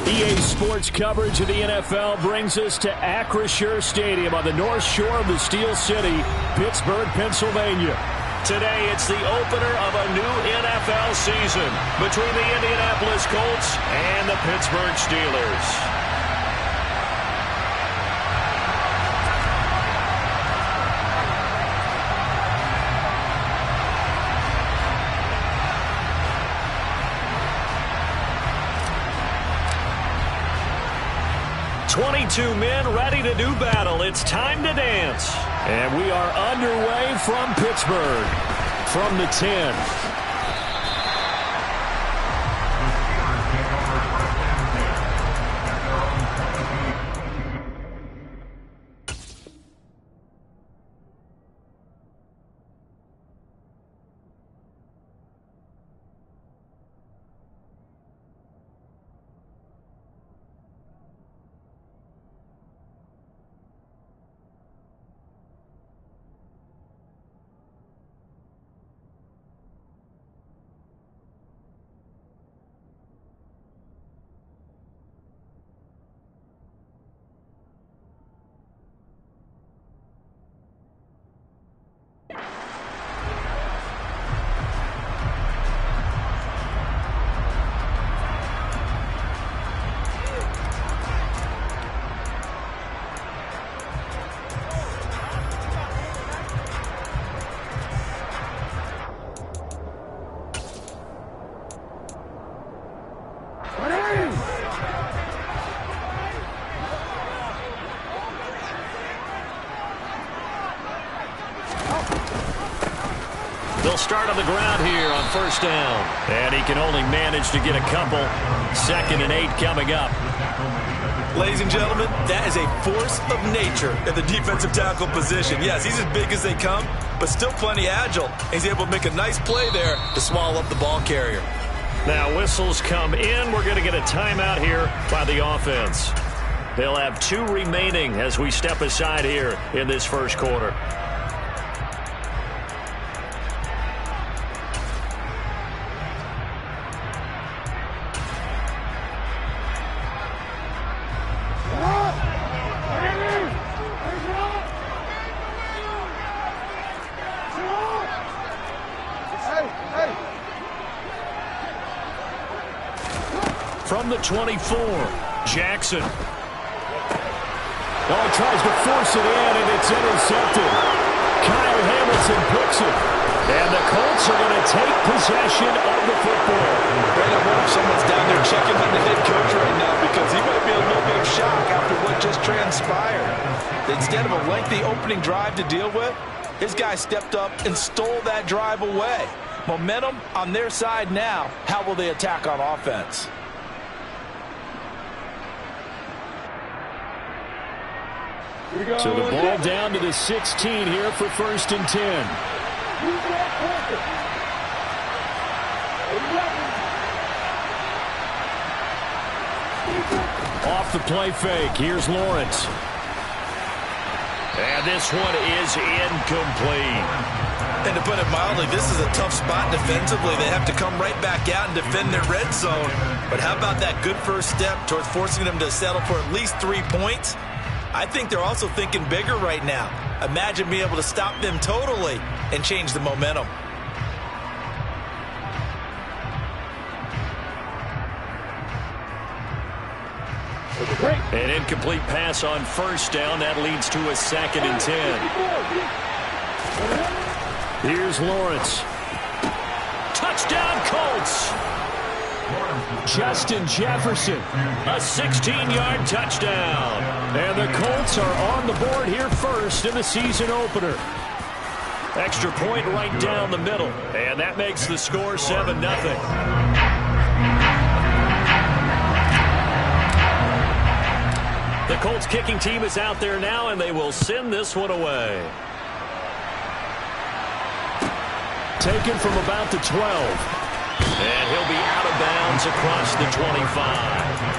EA Sports coverage of the NFL brings us to Acrisure Stadium on the north shore of the Steel City, Pittsburgh, Pennsylvania. Today, it's the opener of a new NFL season between the Indianapolis Colts and the Pittsburgh Steelers. Two men ready to do battle. It's time to dance. And we are underway from Pittsburgh. From the 10. They'll start on the ground here on first down. And he can only manage to get a couple. 2nd and 8 coming up. Ladies and gentlemen, that is a force of nature at the defensive tackle position. Yes, he's as big as they come, but still plenty agile. He's able to make a nice play there to swallow up the ball carrier. Now whistles come in. We're going to get a timeout here by the offense. They'll have 2 remaining as we step aside here in this first quarter. From the 24, Jackson. Oh, he tries to force it in, and it's intercepted. Kyle Hamilton picks it. And the Colts are going to take possession of the football. Brandon, what if someone's down there checking on the head coach right now, because he might be a little bit of shock after what just transpired. Instead of a lengthy opening drive to deal with, his guy stepped up and stole that drive away. Momentum on their side now. How will they attack on offense? So the ball down to the 16 here for 1st and 10. Off the play fake. Here's Lawrence. And this one is incomplete. And to put it mildly, this is a tough spot defensively. They have to come right back out and defend their red zone. But how about that good first step towards forcing them to settle for at least 3 points? I think they're also thinking bigger right now. Imagine being able to stop them totally and change the momentum. An incomplete pass on first down. That leads to a 2nd and 10. Here's Lawrence. Touchdown, Colts. Justin Jefferson. A 16-yard touchdown. And the Colts are on the board here first in the season opener. Extra point right down the middle. And that makes the score 7-0. The Colts kicking team is out there now, and they will send this one away. Taken from about the 12. And he'll be out of bounds across the 25.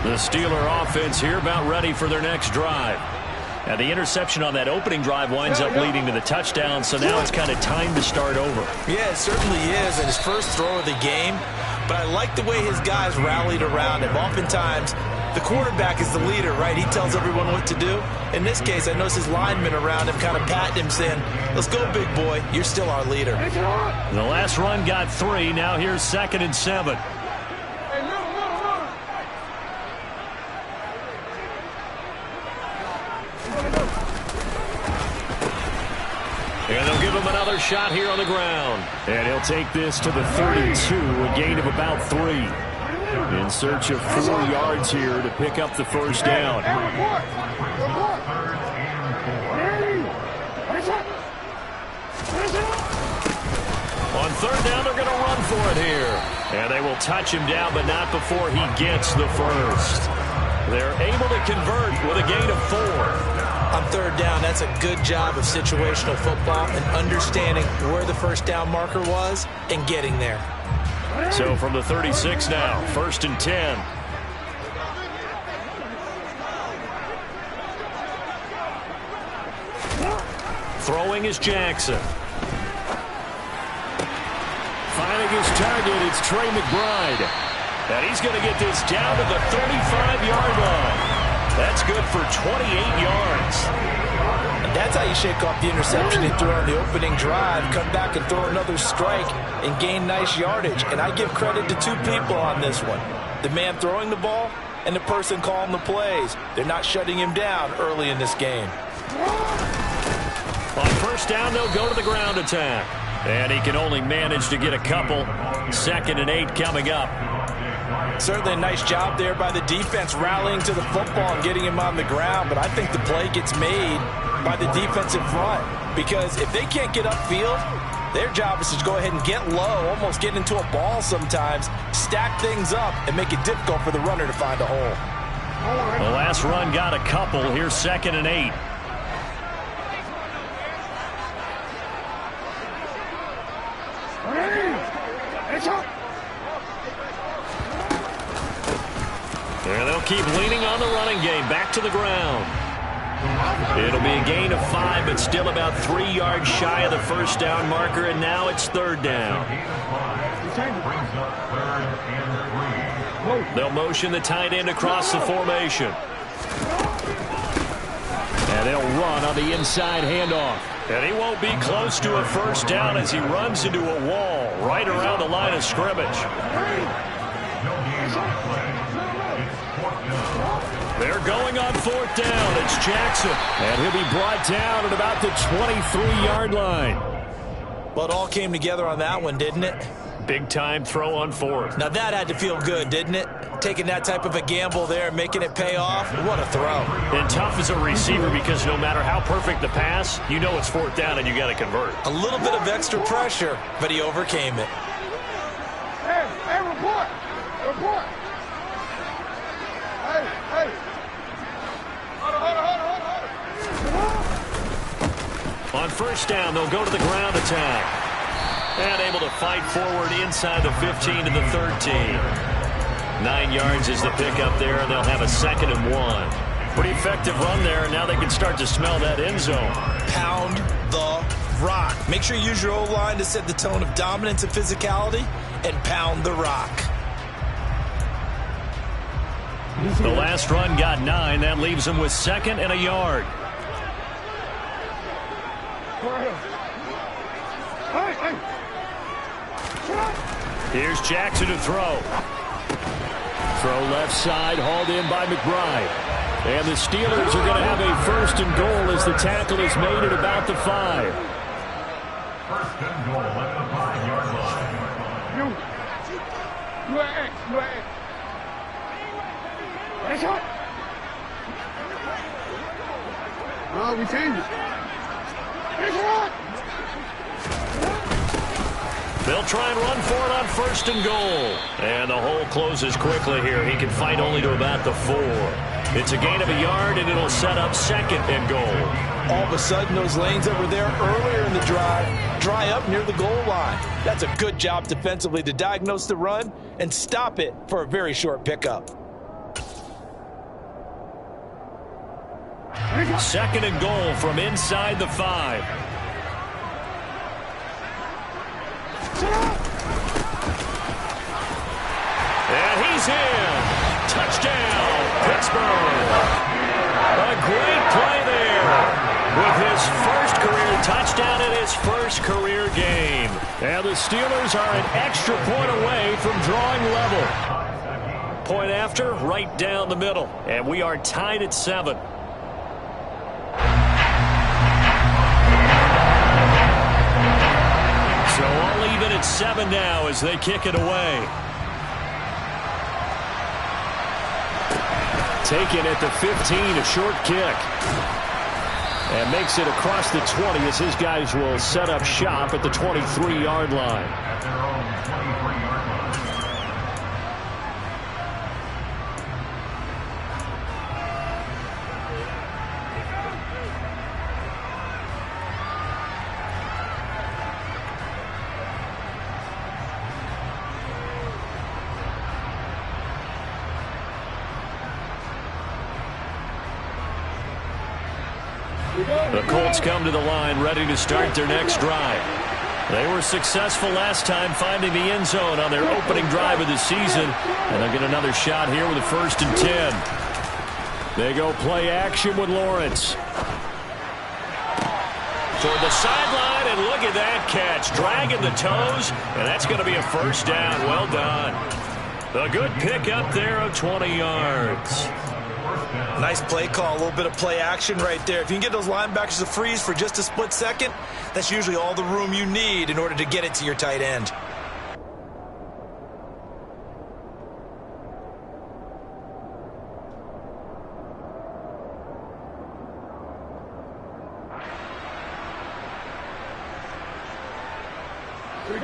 The Steeler offense here about ready for their next drive. Now the interception on that opening drive winds up leading to the touchdown, so now it's kind of time to start over. Yeah, it certainly is, and his first throw of the game. But I like the way his guys rallied around him. Oftentimes, the quarterback is the leader, right? He tells everyone what to do. In this case, I noticed his linemen around him kind of patting him, saying, let's go, big boy. You're still our leader. The last run got 3. Now here's 2nd and 7. And they'll give him another shot here on the ground. And he'll take this to the 32, a gain of about 3. In search of 4 yards here to pick up the first down. On 3rd down, they're going to run for it here. And they will touch him down, but not before he gets the first. They're able to convert with a gain of 4. On 3rd down, that's a good job of situational football and understanding where the first down marker was and getting there. So from the 36 now, 1st and 10. Throwing is Jackson. Finding his target, it's Trey McBride. And he's going to get this down to the 35-yard line. That's good for 28 yards. And that's how you shake off the interception he threw on the opening drive, come back and throw another strike and gain nice yardage. And I give credit to 2 people on this one. The man throwing the ball and the person calling the plays. They're not shutting him down early in this game. On 1st down, they'll go to the ground attack. And he can only manage to get a couple. 2nd and 8 coming up. Certainly a nice job there by the defense rallying to the football and getting him on the ground, but I think the play gets made by the defensive front because if they can't get upfield, their job is to go ahead and get low, almost get into a ball sometimes, stack things up, and make it difficult for the runner to find a hole. The last run got a couple. Here's 2nd and 8. And they'll keep leaning on the running game. Back to the ground. It'll be a gain of 5, but still about 3 yards shy of the first down marker, and now it's 3rd down. They'll motion the tight end across the formation. And they'll run on the inside handoff. And he won't be close to a first down as he runs into a wall right around the line of scrimmage. They're going on 4th down. It's Jackson. And he'll be brought down at about the 23-yard line. Well, it all came together on that one, didn't it? Big-time throw on 4th. Now that had to feel good, didn't it? Taking that type of a gamble there, making it pay off. What a throw. And tough as a receiver because no matter how perfect the pass, you know it's 4th down and you got to convert. A little bit of extra pressure, but he overcame it. Hey, report. Report. Hey. On 1st down, they'll go to the ground attack. And able to fight forward inside the 15 to the 13. 9 yards is the pickup there, and they'll have a 2nd and 1. Pretty effective run there, and now they can start to smell that end zone. Pound the rock. Make sure you use your O-line to set the tone of dominance and physicality, and pound the rock. The last run got 9. That leaves them with 2nd and a yard. Here's Jackson to throw. Throw left side, hauled in by McBride. And the Steelers are going to have a 1st and goal as the tackle is made at about the 5. 1st and goal at the 5-yard line. You are X. That's hot. No, we changed it. It's hot. They'll try and run for it on 1st and goal. And the hole closes quickly here. He can fight only to about the 4. It's a gain of a yard, and it'll set up 2nd and goal. All of a sudden, those lanes that were there earlier in the drive dry up near the goal line. That's a good job defensively to diagnose the run and stop it for a very short pickup. Second and goal from inside the 5. And he's in. Touchdown, Pittsburgh. A great play there with his first career touchdown in his first career game. And the Steelers are an extra point away from drawing level. Point after, right down the middle. And we are tied at 7. So all even at 7 now as they kick it away. Taken at the 15, a short kick. And makes it across the 20 as his guys will set up shop at the 23-yard line. At their own 23-yard line. The Colts come to the line ready to start their next drive. They were successful last time finding the end zone on their opening drive of the season. And they'll get another shot here with a 1st and 10. They go play action with Lawrence. Toward the sideline, and look at that catch. Dragging the toes, and that's going to be a 1st down. Well done. A good pick up there of 20 yards. Nice play call, a little bit of play action right there. If you can get those linebackers to freeze for just a split second, that's usually all the room you need in order to get it to your tight end.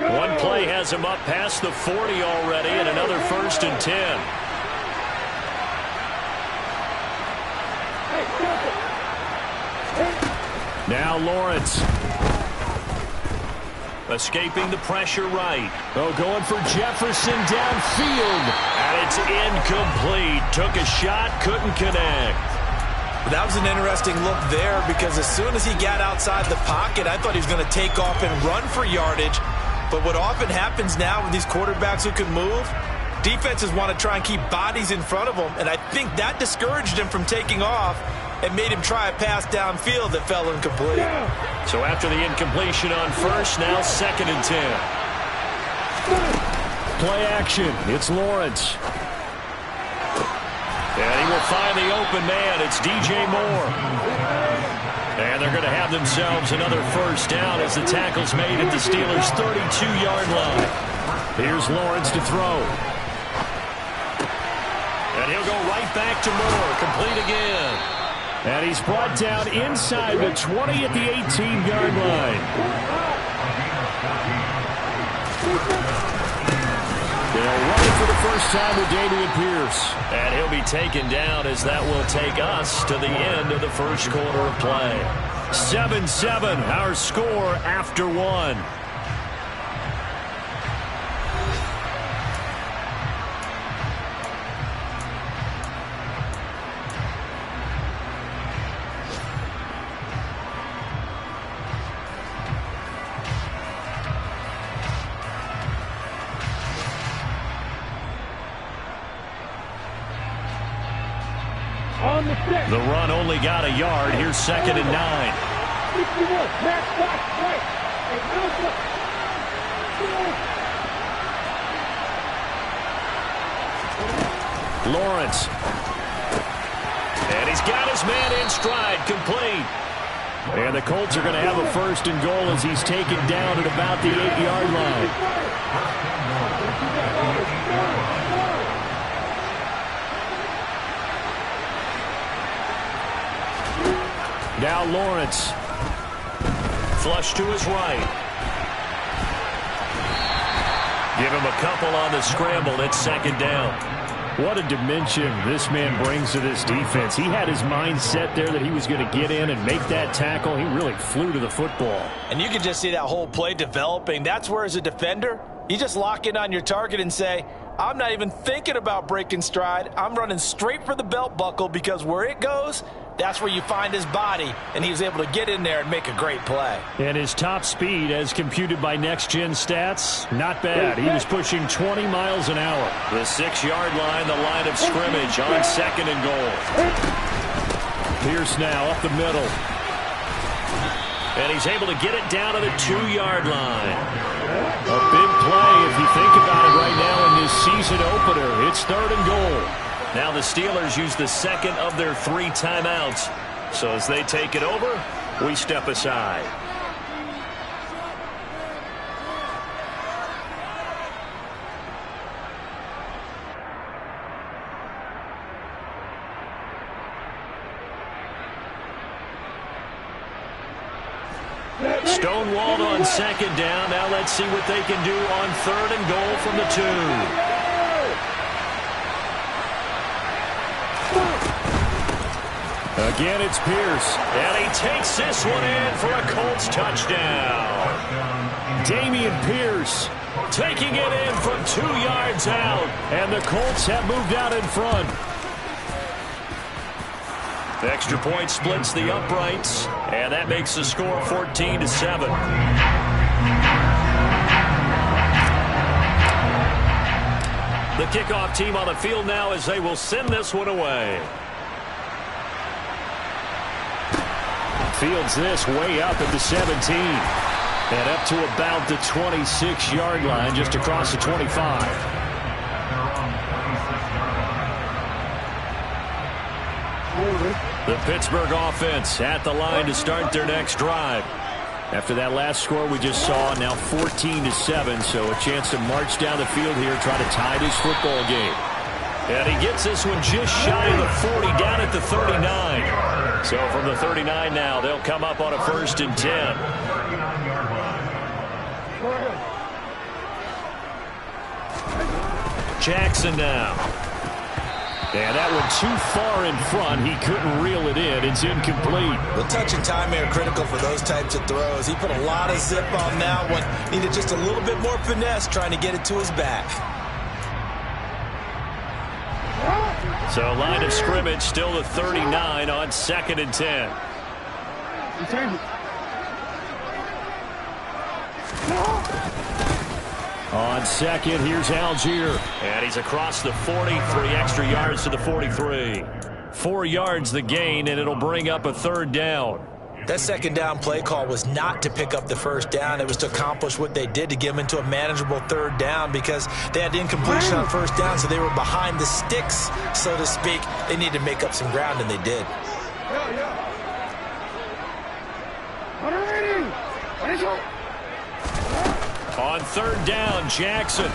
One play has him up past the 40 already, and another 1st and 10. Now Lawrence. Escaping the pressure right. Oh, going for Jefferson downfield. And it's incomplete. Took a shot, couldn't connect. That was an interesting look there because as soon as he got outside the pocket, I thought he was going to take off and run for yardage. But what often happens now with these quarterbacks who can move, defenses want to try and keep bodies in front of them. And I think that discouraged him from taking off and made him try a pass downfield that fell incomplete. So after the incompletion on 1st, now 2nd and 10. Play action. It's Lawrence. And he will find the open man. It's DJ Moore. And they're going to have themselves another 1st down as the tackle's made at the Steelers' 32-yard line. Here's Lawrence to throw. And he'll go right back to Moore. Complete again. And he's brought down inside the 20 at the 18-yard line. They'll run it for the first time with Dameon Pierce. And he'll be taken down as that will take us to the end of the first quarter of play. 7-7, our score after 1. The run only got a yard. Here's 2nd and 9. Lawrence. And he's got his man in stride. Complete. And the Colts are going to have a 1st and goal as he's taken down at about the 8-yard line. Now Lawrence. Flush to his right. Give him a couple on the scramble. It's 2nd down. What a dimension this man brings to this defense. He had his mind set there that he was going to get in and make that tackle. He really flew to the football. And you can just see that whole play developing. That's where, as a defender, you just lock in on your target and say, I'm not even thinking about breaking stride. I'm running straight for the belt buckle because where it goes, That's where you find his body, and he was able to get in there and make a great play. And his top speed, as computed by Next Gen Stats, not bad. He was pushing 20 miles an hour. The 6-yard line, the line of scrimmage on 2nd and goal. Pierce now up the middle. And he's able to get it down to the 2-yard line. A big play if you think about it right now in this season opener. It's 3rd and goal. Now the Steelers use the 2nd of their 3 timeouts. So as they take it over, we step aside. Stonewalled on 2nd down. Now let's see what they can do on 3rd and goal from the 2. Again, it's Pierce, and he takes this one in for a Colts touchdown. Dameon Pierce taking it in from 2 yards out, and the Colts have moved out in front. The extra point splits the uprights, and that makes the score 14-7. The kickoff team on the field now as they will send this one away. Fields this way up at the 17. And up to about the 26-yard line, just across the 25. The Pittsburgh offense at the line to start their next drive. After that last score we just saw, now 14-7, so a chance to march down the field here, try to tie this football game. And he gets this one just shy of the 40, down at the 39. So from the 39 now, they'll come up on a 1st and 10. Jackson now. And that one too far in front. He couldn't reel it in. It's incomplete. The touch and time are critical for those types of throws. He put a lot of zip on that one. Needed just a little bit more finesse trying to get it to his back. So line of scrimmage still the 39 on 2nd and 10. On 2nd, here's Algier. And he's across the 40, 3 extra yards to the 43. 4 yards the gain, and it'll bring up a 3rd down. That 2nd down play call was not to pick up the 1st down. It was to accomplish what they did, to get them into a manageable 3rd down, because they had incompletion on 1st down, so they were behind the sticks, so to speak. They needed to make up some ground, and they did. On 3rd down, Jackson.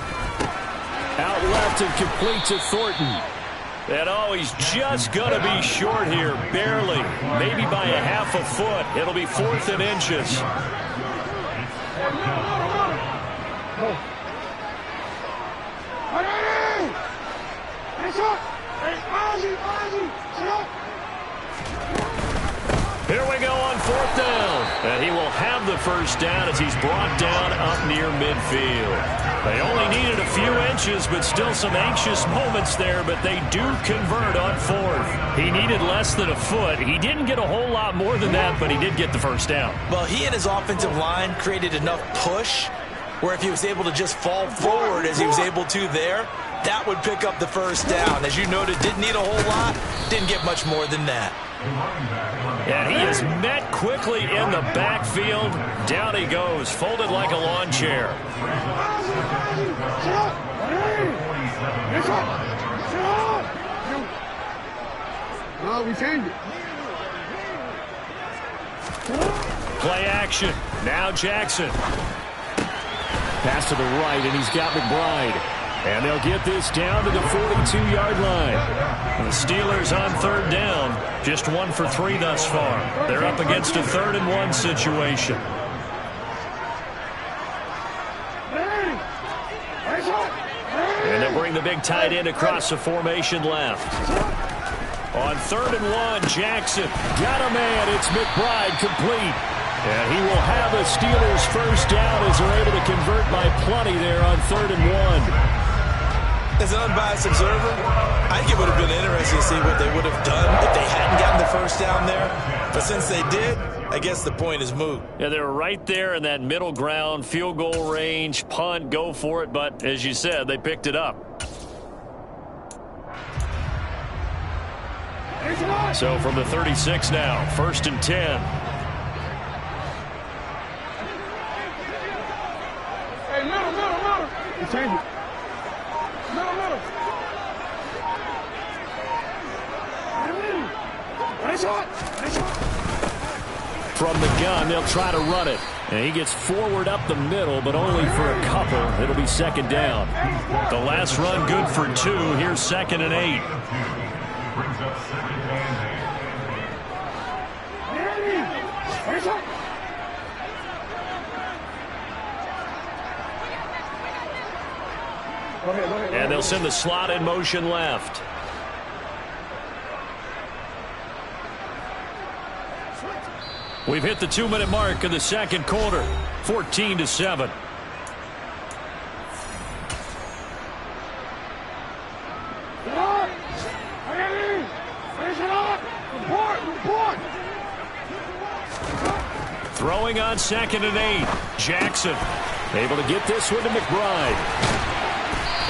Out left and complete to Thornton. And he's just going to be short here, barely. Maybe by a half a foot. It'll be 4th and inches. Here we go on 4th down. And he will have the 1st down as he's brought down up near midfield. They only needed a few inches, but still some anxious moments there, but they do convert on 4th. He needed less than a foot. He didn't get a whole lot more than that, but he did get the 1st down. Well, he and his offensive line created enough push where if he was able to just fall forward as he was able to there, that would pick up the 1st down. As you noted, didn't need a whole lot, didn't get much more than that. And he is met quickly in the backfield. Down he goes, folded like a lawn chair. Play action. Now Jackson. Pass to the right, and he's got McBride. And they'll get this down to the 42-yard line. The Steelers on 3rd down. Just 1 for 3 thus far. They're up against a 3rd and 1 situation. And they'll bring the big tight end across the formation left. On 3rd and 1, Jackson got a man. It's McBride complete. And he will have a Steelers 1st down as they're able to convert by plenty there on 3rd and 1. As an unbiased observer, I think it would have been interesting to see what they would have done if they hadn't gotten the first down there. But since they did, I guess the point is moot. Yeah, they were right there in that middle ground, field goal range, punt, go for it. But as you said, they picked it up. So from the 36 now, 1st and 10. Hey, middle. You change it. Middle. Nice shot. From the gun, they'll try to run it. And he gets forward up the middle, but only for a couple. It'll be 2nd down. The last run good for 2. Here's 2nd and 8. Brings up 2nd and 8. And they'll send the slot in motion left. We've hit the 2-minute mark in the 2nd quarter. 14-7. Throwing on 2nd and 8. Jackson able to get this one to McBride.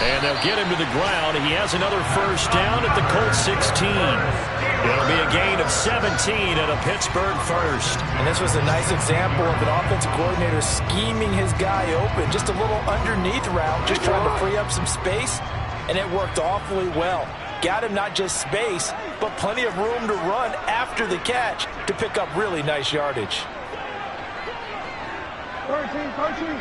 And they'll get him to the ground. He has another first down at the Colts 16. It'll be a gain of 17 and a Pittsburgh first. And this was a nice example of an offensive coordinator scheming his guy open. Just a little underneath route, just trying to free up some space. And it worked awfully well. Got him not just space, but plenty of room to run after the catch to pick up really nice yardage. 13.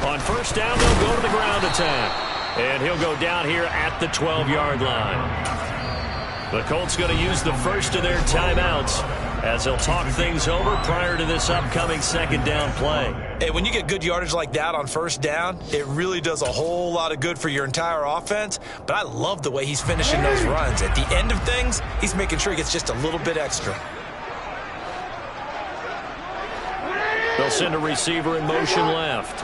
On first down, they'll go to the ground attack. And he'll go down here at the 12-yard line. The Colts going to use the first of their timeouts as they'll talk things over prior to this upcoming 2nd down play. Hey, when you get good yardage like that on first down, it really does a whole lot of good for your entire offense. But I love the way he's finishing those runs. At the end of things, he's making sure he gets just a little bit extra. They'll send a receiver in motion left.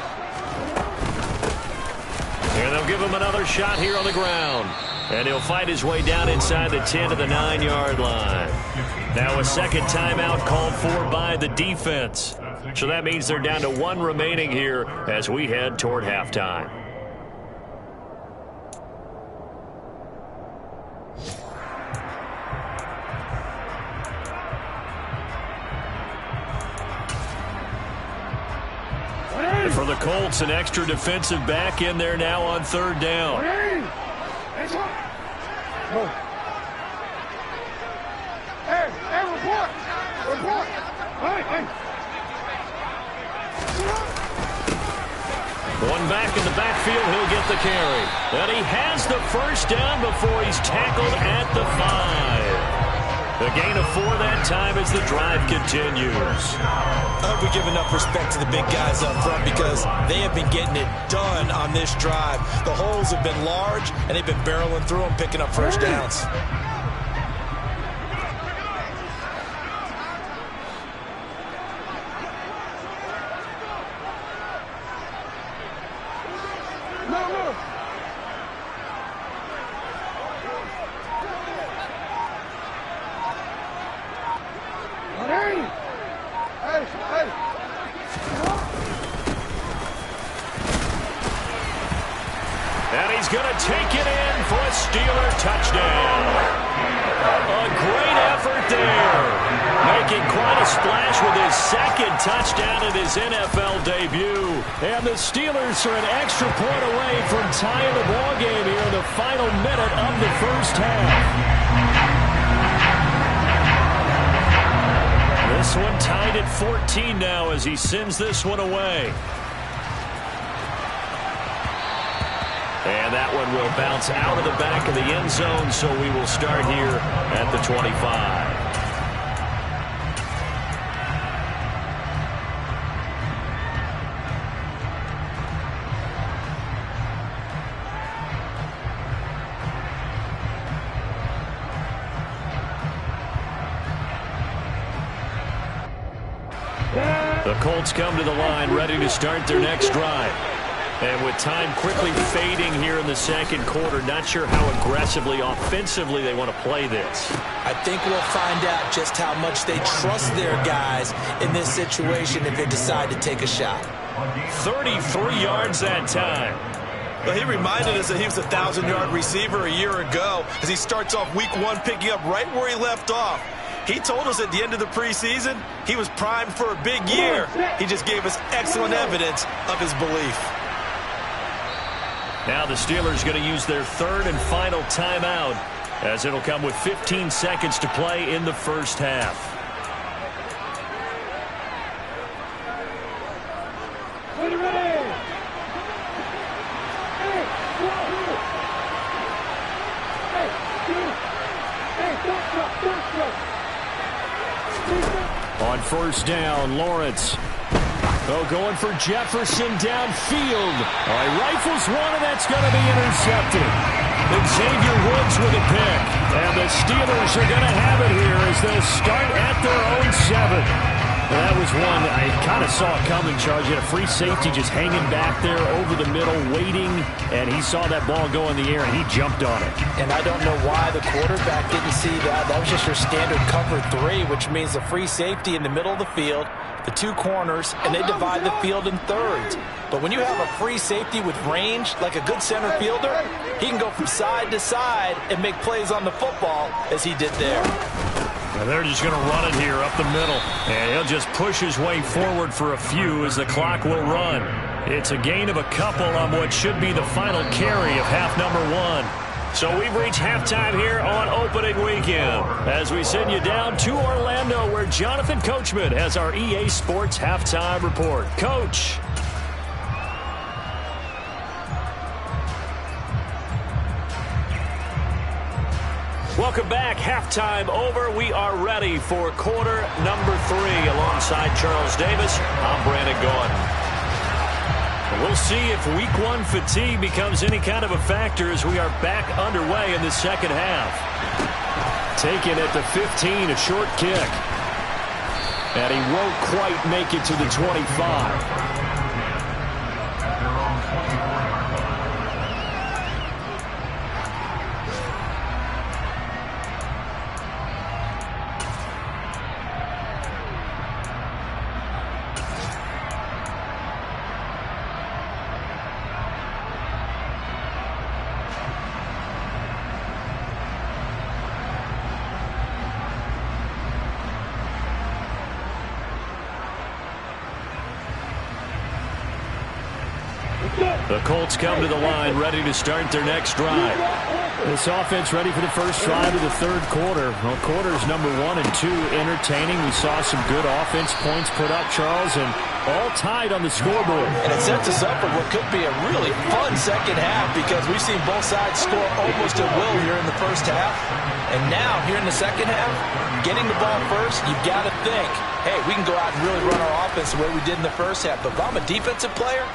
And they'll give him another shot here on the ground. And he'll fight his way down inside the 10 to the 9-yard line. Now a 2nd timeout called for by the defense. So that means they're down to 1 remaining here as we head toward halftime. For the Colts, an extra defensive back in there now on 3rd down. Report. One back in the backfield, he'll get the carry. And he has the first down before he's tackled at the 5. The gain of 4 that time as the drive continues. I hope we give enough respect to the big guys up front because they have been getting it done on this drive. The holes have been large, and they've been barreling through them, picking up first downs. And he's going to take it in for a Steeler touchdown. A great effort there. Making quite a splash with his 2nd touchdown in his NFL debut. And the Steelers are an extra point away from tying the ball game here in the final minute of the first half. This one tied at 14 now as he sends this one away. And that one will bounce out of the back of the end zone, so we will start here at the 25. The Colts come to the line ready to start their next drive. And with time quickly fading here in the second quarter, not sure how aggressively, offensively they want to play this. I think we'll find out just how much they trust their guys in this situation if they decide to take a shot. 33 yards that time. Well, he reminded us that he was a 1,000-yard receiver a year ago as he starts off week 1 picking up right where he left off. He told us at the end of the preseason he was primed for a big year. He just gave us excellent evidence of his belief. Now the Steelers going to use their third and final timeout as it'll come with 15 seconds to play in the first half. On first down, Lawrence. Oh, going for Jefferson downfield. All right, rifles one, and that's going to be intercepted. Xavier Woods with a pick. And the Steelers are going to have it here as they'll start at their own 7. Well, that was one I kind of saw it coming, Charles. You had a free safety just hanging back there over the middle, waiting, and he saw that ball go in the air, and he jumped on it. And I don't know why the quarterback didn't see that. That was just your standard cover 3, which means a free safety in the middle of the field, the 2 corners, and they divide the field in thirds. But when you have a free safety with range, like a good center fielder, he can go from side to side and make plays on the football as he did there. Now they're just going to run it here up the middle, and he'll just push his way forward for a few as the clock will run. It's a gain of a couple on what should be the final carry of half number 1. So we've reached halftime here on opening weekend as we send you down to Orlando where Jonathan Coachman has our EA Sports halftime report. Coach. Welcome back. Halftime over. We are ready for quarter number 3 alongside Charles Davis. I'm Brandon Gaudin. We'll see if week 1 fatigue becomes any kind of a factor as we are back underway in the second half. Taken at the 15, a short kick. And he won't quite make it to the 25. The Colts come to the line ready to start their next drive. This offense ready for the first drive of the third quarter. Well, quarters number 1 and 2 entertaining. We saw some good offense points put up, Charles, and all tied on the scoreboard. And it sets us up for what could be a really fun second half because we've seen both sides score almost at will here in the first half. And now, here in the second half, getting the ball first, you've got to think, hey, we can go out and really run our offense the way we did in the first half. But if I'm a defensive player,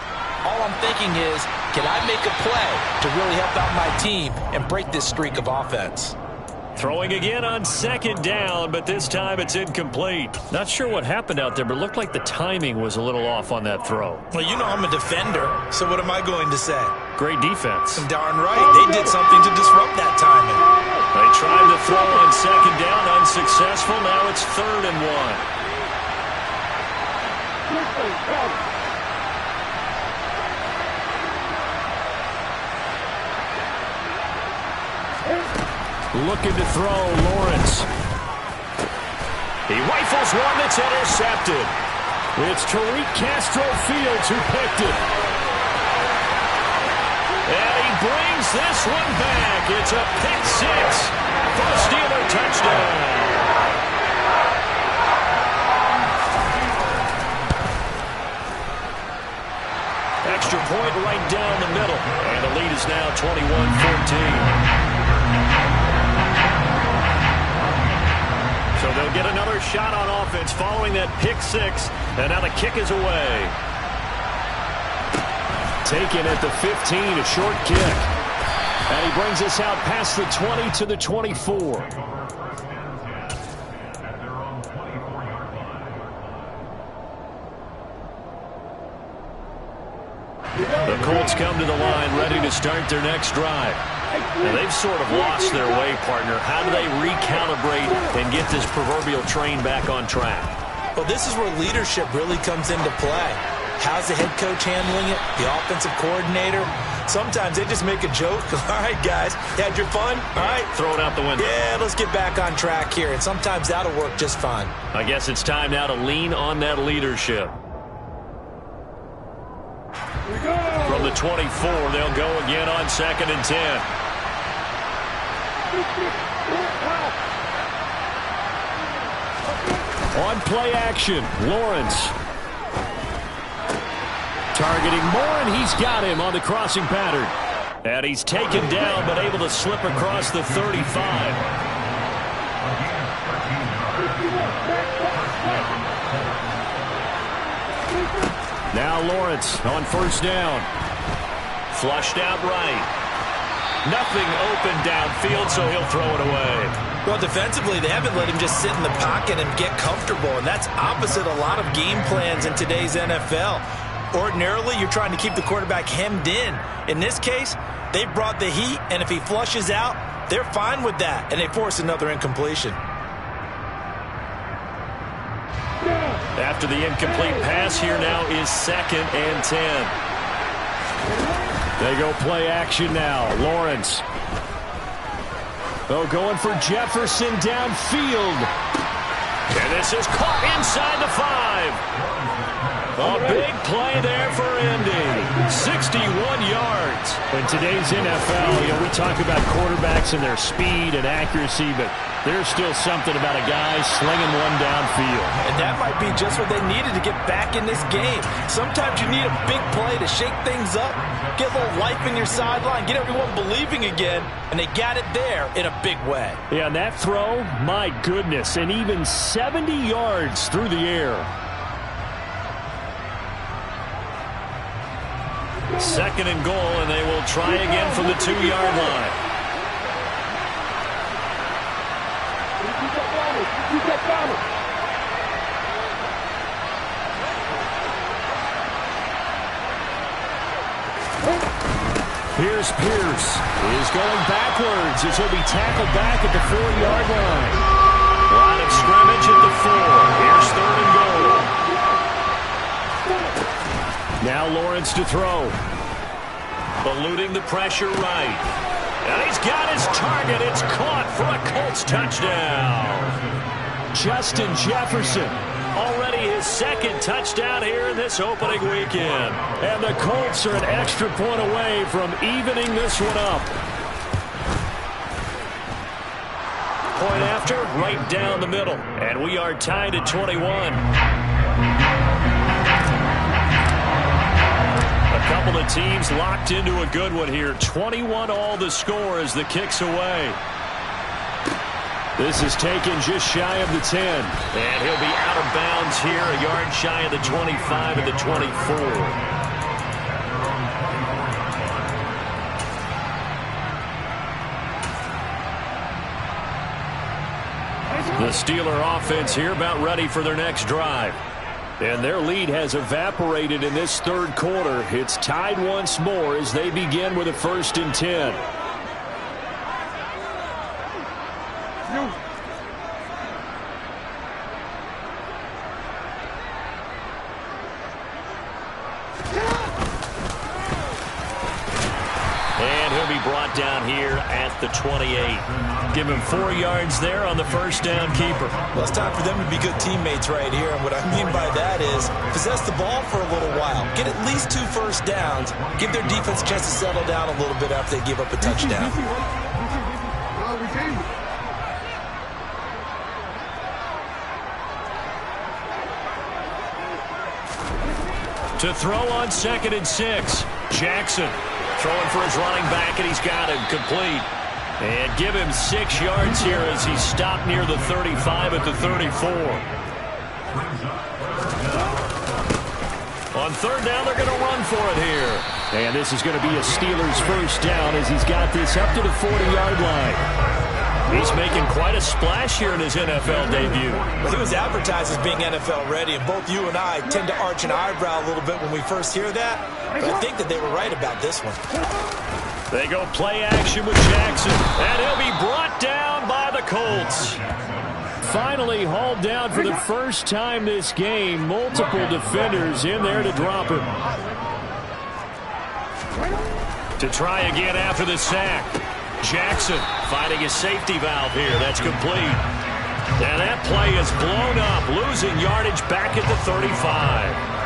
all I'm thinking is, can I make a play to really help out my team and break this streak of offense? Throwing again on second down, but this time it's incomplete. Not sure what happened out there, but it looked like the timing was a little off on that throw. Well, you know I'm a defender, so what am I going to say? Great defense. Darn right. They did something to disrupt that timing. They tried to throw on second down, unsuccessful. Now it's 3rd and 1. Looking to throw, Lawrence. He rifles one that's intercepted. It's Tariq Castro-Fields who picked it. And he brings this one back. It's a pick 6 for a Steeler touchdown. Extra point right down the middle. And the lead is now 21-14. So they'll get another shot on offense following that pick 6. And now the kick is away. Taken at the 15, a short kick. And he brings us out past the 20 to the 24. The Colts come to the line ready to start their next drive. Now, they've sort of lost their way, partner. How do they recalibrate and get this proverbial train back on track? Well, this is where leadership really comes into play. How's the head coach handling it? The offensive coordinator? Sometimes they just make a joke. All right, guys, you had your fun? All right. Throw it out the window. Yeah, let's get back on track here. And sometimes that'll work just fine. I guess it's time now to lean on that leadership. From the 24, they'll go again on 2nd and 10. On play action, Lawrence. Targeting Moore, and he's got him on the crossing pattern. And he's taken down, but able to slip across the 35. Now Lawrence on 1st down. Flushed out right. Nothing open downfield, so he'll throw it away. Well, defensively, they haven't let him just sit in the pocket and get comfortable, and that's opposite a lot of game plans in today's NFL. Ordinarily, you're trying to keep the quarterback hemmed in. In this case, they brought the heat, and if he flushes out, they're fine with that, and they force another incompletion. After the incomplete pass, here now is 2nd and 10. They go play action now. Lawrence. Oh, going for Jefferson downfield. And this is caught inside the 5. A big play there for Indy. 61 yards. In today's NFL, we talk about quarterbacks and their speed and accuracy, but there's still something about a guy slinging one downfield. And that might be just what they needed to get back in this game. Sometimes you need a big play to shake things up, get a little life in your sideline, get everyone believing again, and they got it there in a big way. Yeah, and that throw, my goodness, and even 70 yards through the air. 2nd and goal, and they will try again from the 2-yard line. Here's Pierce. Is going backwards as he'll be tackled back at the 4-yard line. Line of scrimmage at the 4. Here's 3rd and goal. Now Lawrence to throw. Eluding the pressure right. And he's got his target. It's caught for a Colts touchdown. Justin Jefferson. Already his 2nd touchdown here in this opening weekend. And the Colts are an extra point away from evening this one up. Point after, right down the middle. And we are tied at 21. A couple of teams locked into a good one here. 21 all the score as the kick's away. This is taken just shy of the 10. And he'll be out of bounds here, a yard shy of the 25 and the 24. The Steeler offense here about ready for their next drive. And their lead has evaporated in this 3rd quarter. It's tied once more as they begin with a 1st and 10. And he'll be brought down here at the 28. Give him 4 yards there on the 1st down keeper. Well, it's time for them to be good teammates right here. And what I mean by that is possess the ball for a little while. Get at least 2 first downs. Give their defense a chance to settle down a little bit after they give up a touchdown. To throw on 2nd and 6. Jackson throwing for his running back, and he's got him complete. And give him 6 yards here as he's stopped near the 35 at the 34. On 3rd down, they're going to run for it here. And this is going to be a Steelers 1st down as he's got this up to the 40-yard line. He's making quite a splash here in his NFL debut. Well, he was advertised as being NFL ready, and both you and I tend to arch an eyebrow a little bit when we first hear that. But I think that they were right about this one. They go play action with Jackson, and he'll be brought down by the Colts. Finally hauled down for the first time this game. Multiple defenders in there to drop him. To try again after the sack. Jackson finding his safety valve here. That's complete. And that play is blown up, losing yardage back at the 35.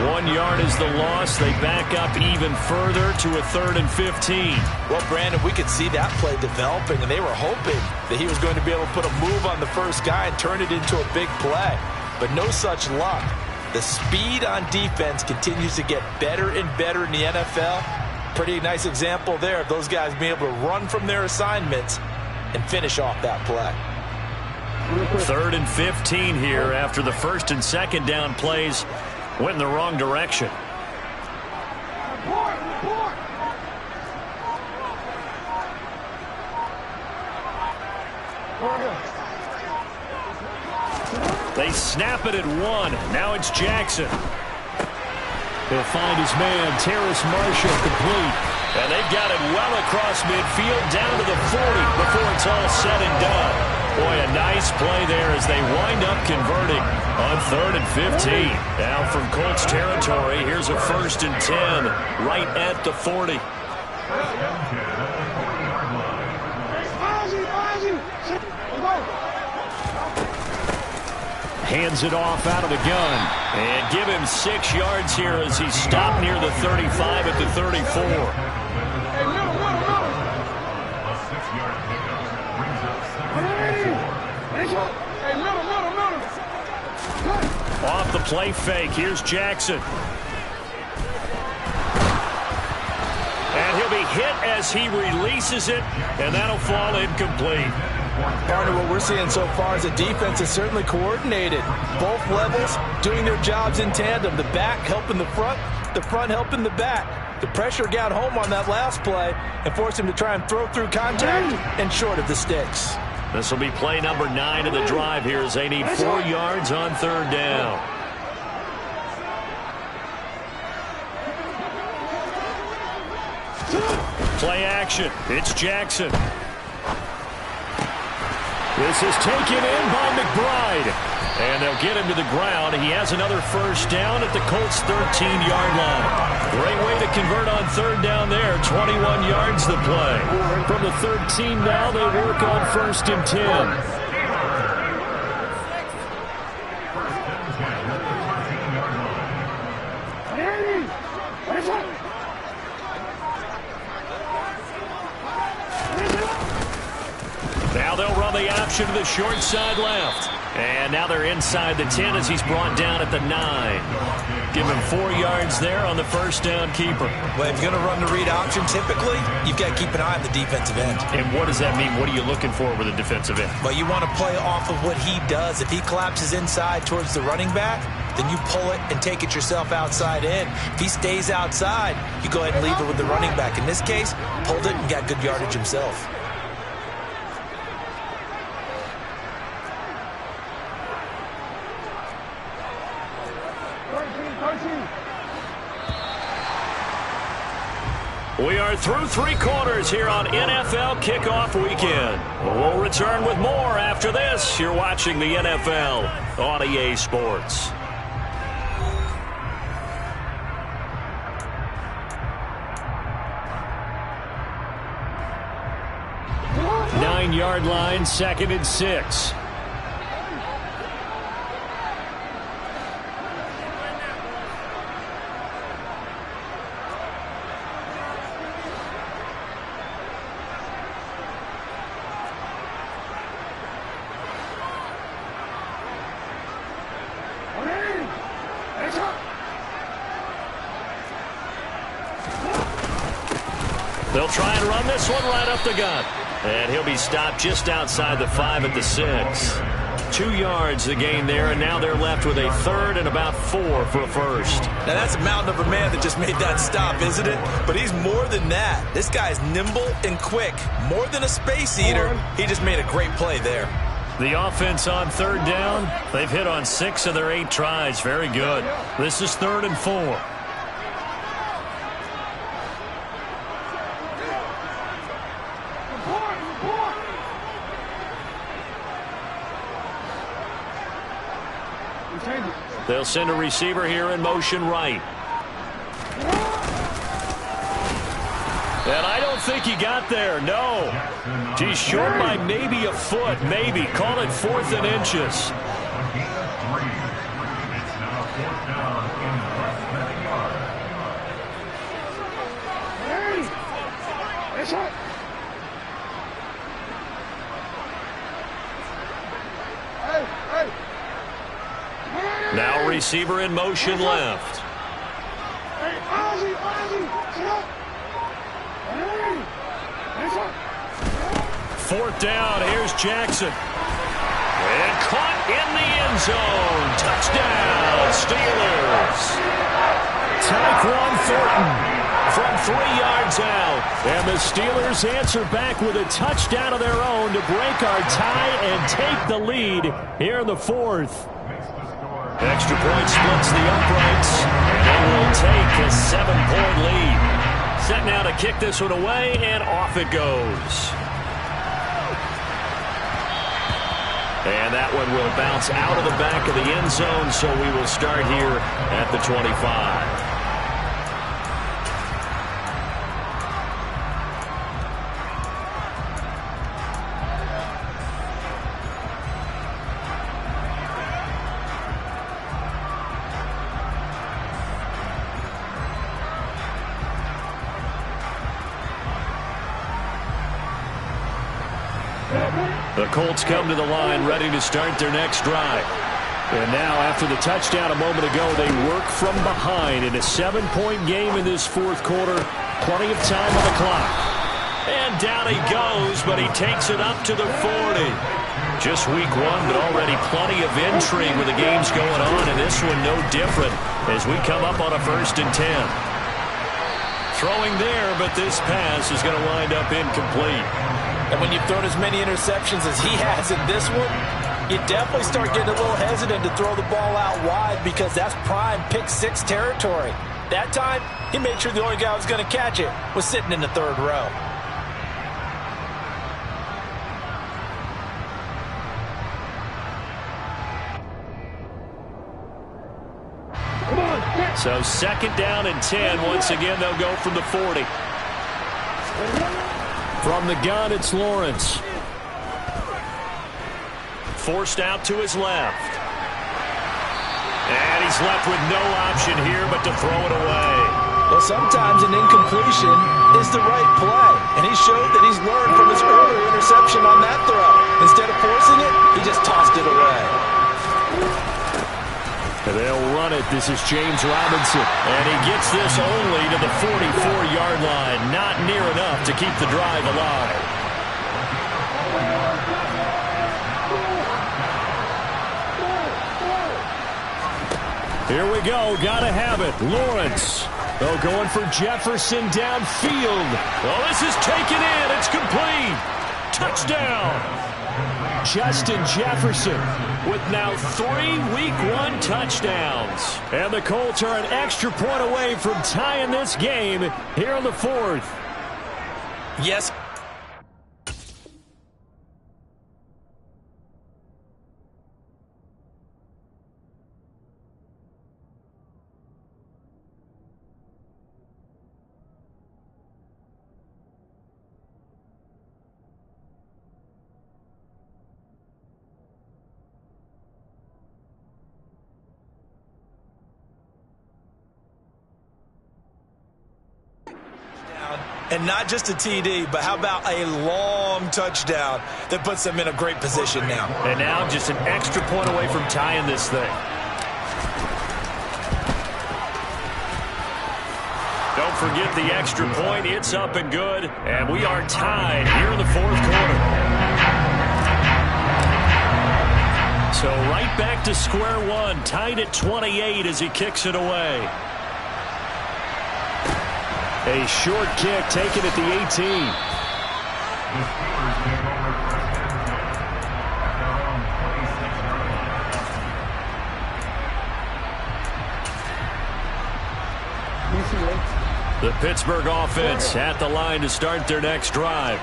1 yard is the loss. They back up even further to a 3rd and 15. Well, Brandon, we could see that play developing, and they were hoping that he was going to be able to put a move on the first guy and turn it into a big play. But no such luck. The speed on defense continues to get better and better in the NFL. Pretty nice example there of those guys being able to run from their assignments and finish off that play. 3rd and 15 here after the 1st and 2nd down plays went in the wrong direction. They snap it at 1. Now it's Jackson. He'll find his man, Terrace Marshall, complete. And they've got it well across midfield, down to the 40 before it's all said and done. Boy, a nice play there as they wind up converting on 3rd and 15. Now from Colts territory, here's a 1st and 10 right at the 40. Hands it off out of the gun. And give him 6 yards here as he's stopped near the 35 at the 34. Off the play fake, here's Jackson. And he'll be hit as he releases it, and that'll fall incomplete. Partner, what we're seeing so far is the defense is certainly coordinated. Both levels doing their jobs in tandem. The back helping the front helping the back. The pressure got home on that last play and forced him to try and throw through contact and short of the sticks. This will be play number 9 of the drive here as they need 4 yards on 3rd down. Play action. It's Jackson. This is taken in by McBride. And they'll get him to the ground. He has another 1st down at the Colts' 13-yard line. Great way to convert on 3rd down there. 21 yards the play. From the 13 now, they work on 1st and 10. Now they'll run the option to the short side left. And now they're inside the 10 as he's brought down at the 9. Give him 4 yards there on the 1st down keeper. Well, if you're going to run the read option, typically, you've got to keep an eye on the defensive end. And what does that mean? What are you looking for with a defensive end? Well, you want to play off of what he does. If he collapses inside towards the running back, then you pull it and take it yourself outside in. If he stays outside, you go ahead and leave it with the running back. In this case, pulled it and got good yardage himself. We are through 3 quarters here on NFL Kickoff Weekend. We'll return with more after this. You're watching the NFL on EA Sports. 9-yard line, 2nd and 6. They'll try and run this one right up the gut. And he'll be stopped just outside the 5 at the 6. 2 yards the gain there, and now they're left with a third and about 4 for a first. Now that's a mountain of a man that just made that stop, isn't it? But he's more than that. This guy's nimble and quick. More than a space eater. He just made a great play there. The offense on third down, they've hit on 6 of their 8 tries. Very good. This is 3rd and 4. They'll send a receiver here in motion right. And I don't think he got there, no. He's short by maybe a foot, maybe. Call it 4th and inches. Now receiver in motion left. 4th down. Here's Jackson. And caught in the end zone. Touchdown, Steelers. Tyquan Thornton from 3 yards out. And the Steelers answer back with a touchdown of their own to break our tie and take the lead here in the 4th. Extra point splits the uprights, and they will take a 7-point lead. Set now to kick this one away, and off it goes. And that one will bounce out of the back of the end zone, so we will start here at the 25. The Colts come to the line ready to start their next drive. And now after the touchdown a moment ago, they work from behind in a 7-point game in this 4th quarter. Plenty of time on the clock. And down he goes, but he takes it up to the 40. Just week 1, but already plenty of intrigue with the games going on, and this one no different as we come up on a 1st and 10. Throwing there, but this pass is going to wind up incomplete. And when you've thrown as many interceptions as he has in this one, you definitely start getting a little hesitant to throw the ball out wide because that's prime pick 6 territory. That time, he made sure the only guy who was going to catch it was sitting in the 3rd row. So 2nd down and 10. Once again, they'll go from the 40. From the gun, it's Lawrence. Forced out to his left. And he's left with no option here but to throw it away. Well, sometimes an incompletion is the right play. And he showed that he's learned from his earlier interception on that throw. Instead of forcing it, he just tossed it away. They'll run it. This is James Robinson. And he gets this only to the 44-yard line. Not near enough to keep the drive alive. Here we go. Gotta have it. Lawrence. Oh, going for Jefferson downfield. Oh, this is taken in. It's complete. Touchdown. Justin Jefferson with now 3 Week 1 touchdowns. And the Colts are an extra point away from tying this game here in the 4th. Yes. And not just a TD, but how about a long touchdown that puts them in a great position now. And now just an extra point away from tying this thing. Don't forget the extra point. It's up and good. And we are tied here in the 4th quarter. So right back to square one, tied at 28 as he kicks it away. A short kick taken at the 18. The Steelers take over first and goal at their own 26 yard line. The Pittsburgh offense at the line to start their next drive.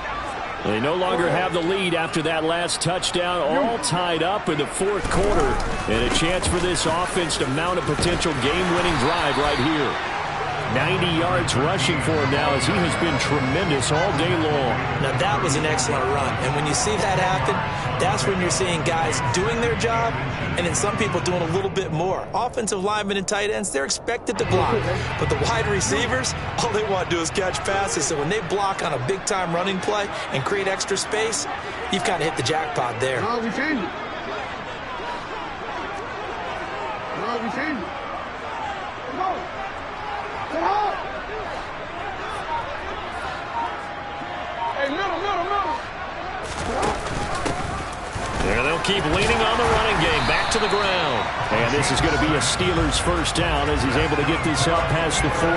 They no longer have the lead after that last touchdown, all tied up in the fourth quarter. And a chance for this offense to mount a potential game-winning drive right here. 90 yards rushing for him now as he has been tremendous all day long. Now that was an excellent run. And when you see that happen, that's when you're seeing guys doing their job and then some people doing a little bit more. Offensive linemen and tight ends, they're expected to block. But the wide receivers, all they want to do is catch passes. So when they block on a big-time running play and create extra space, you've kind of hit the jackpot there. No, we changed it. No, we changed it. No. Hey, middle. There they'll keep leaning on the running game. Back to the ground. And this is going to be a Steelers first down as he's able to get this up past the 40.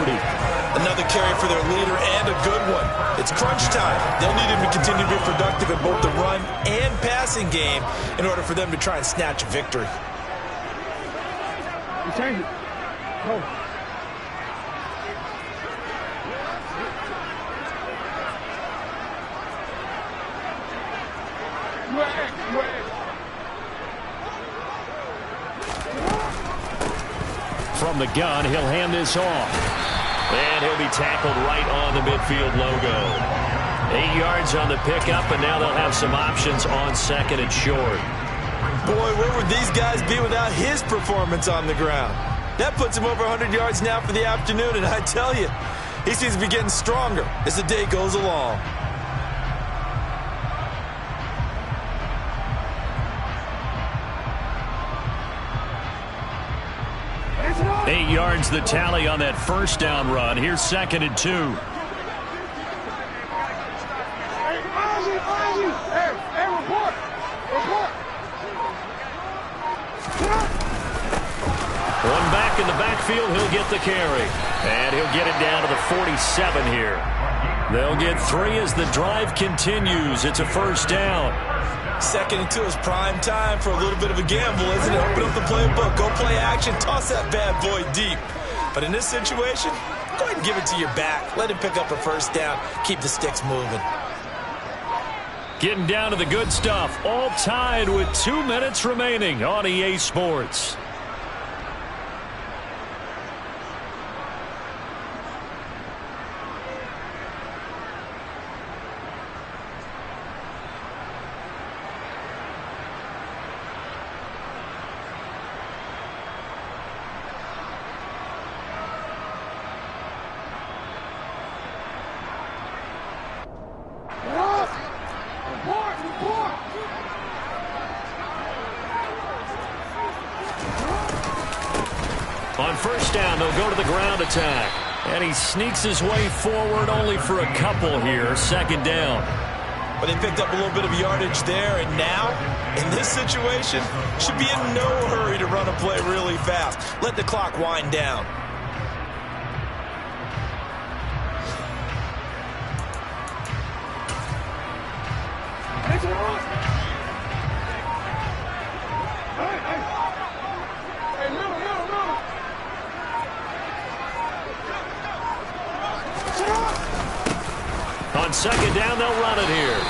Another carry for their leader and a good one. It's crunch time. They'll need him to continue to be productive in both the run and passing game in order for them to try and snatch a victory. We changed it. Go. From the gun, he'll hand this off. And he'll be tackled right on the midfield logo. 8 yards on the pickup, and now they'll have some options on second and short. Boy, where would these guys be without his performance on the ground? That puts him over 100 yards now for the afternoon, and I tell you, he seems to be getting stronger as the day goes along. Eight yards the tally on that first down run. Here's second and 2. Hey, report. One back in the backfield, he'll get the carry. And he'll get it down to the 47 here. They'll get 3 as the drive continues. It's a first down. Second and 2 is prime time for a little bit of a gamble, isn't it? Open up the playbook, go play action, toss that bad boy deep. But in this situation, go ahead and give it to your back. Let him pick up a first down. Keep the sticks moving. Getting down to the good stuff. All tied with 2 minutes remaining on EA Sports. On first down, they'll go to the ground attack. And he sneaks his way forward only for a couple here. Second down. But they picked up a little bit of yardage there, and now, in this situation, should be in no hurry to run a play really fast. Let the clock wind down. On second down, they'll run it here.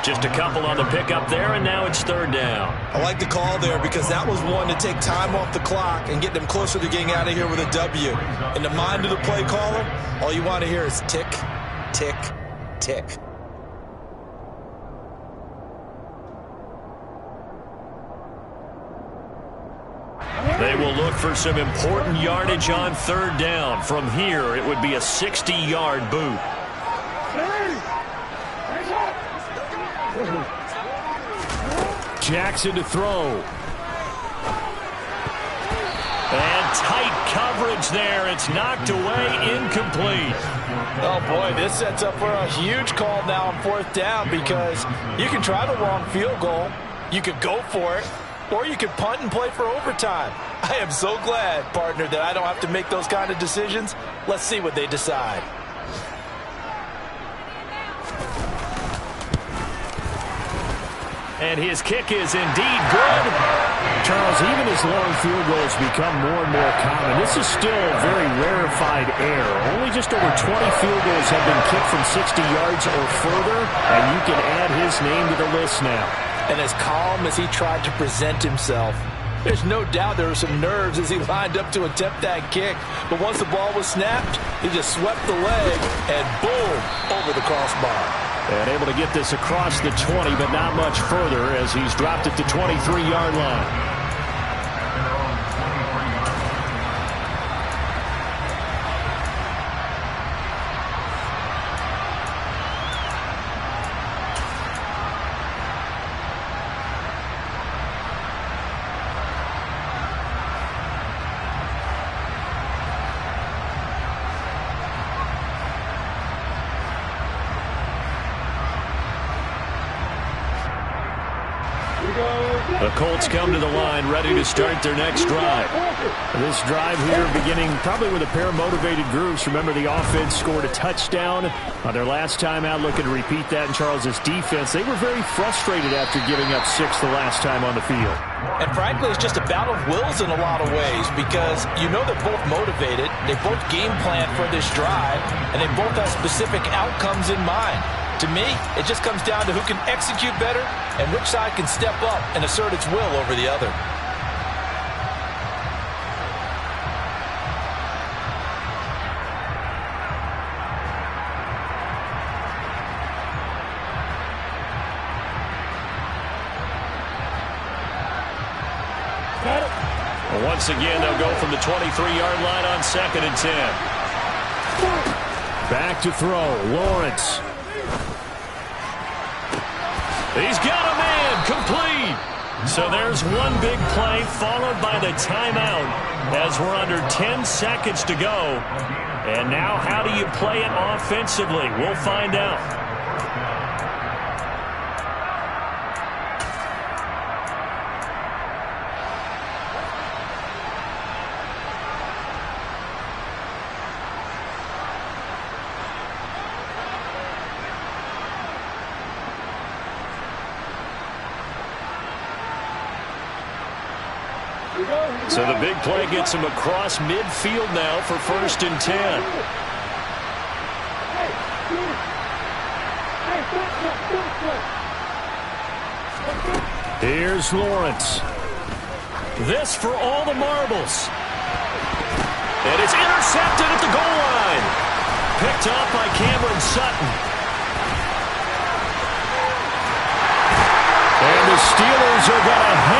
Just a couple on the pickup there, and now it's third down. I like the call there because that was one to take time off the clock and get them closer to getting out of here with a W. In the mind of the play caller, all you want to hear is tick, tick, tick. They will look for some important yardage on third down. From here, it would be a 60-yard boot. Jackson to throw. And tight coverage there. It's knocked away, incomplete. Oh, boy, this sets up for a huge call now on fourth down because you can try the long field goal. You could go for it. or you could punt and play for overtime. I am so glad, partner, that I don't have to make those kind of decisions. Let's see what they decide. And his kick is indeed good. Charles, even as long field goals become more and more common, this is still a very rarefied air. Only just over 20 field goals have been kicked from 60 yards or further, and you can add his name to the list now. And as calm as he tried to present himself, there's no doubt there were some nerves as he lined up to attempt that kick. But once the ball was snapped, he just swept the leg and boom, over the crossbar. And able to get this across the 20, but not much further as he's dropped it to 23-yard line. The Colts come to the line ready to start their next drive. This drive here beginning probably with a pair of motivated groups. Remember, the offense scored a touchdown on their last time out, looking to repeat that in Charles's defense. They were very frustrated after giving up 6 the last time on the field. And frankly, it's just a battle of wills in a lot of ways because you know they're both motivated, they both game plan for this drive, and they both have specific outcomes in mind. To me, it just comes down to who can execute better and which side can step up and assert its will over the other. Once again, they'll go from the 23-yard line on 2nd and 10. Back to throw, Lawrence. He's got a man, complete. So there's one big play followed by the timeout as we're under 10 seconds to go. And now how do you play it offensively? We'll find out. So the big play gets him across midfield now for 1st and 10. Here's Lawrence. This for all the marbles. And it's intercepted at the goal line. Picked up by Cameron Sutton. And the Steelers are going to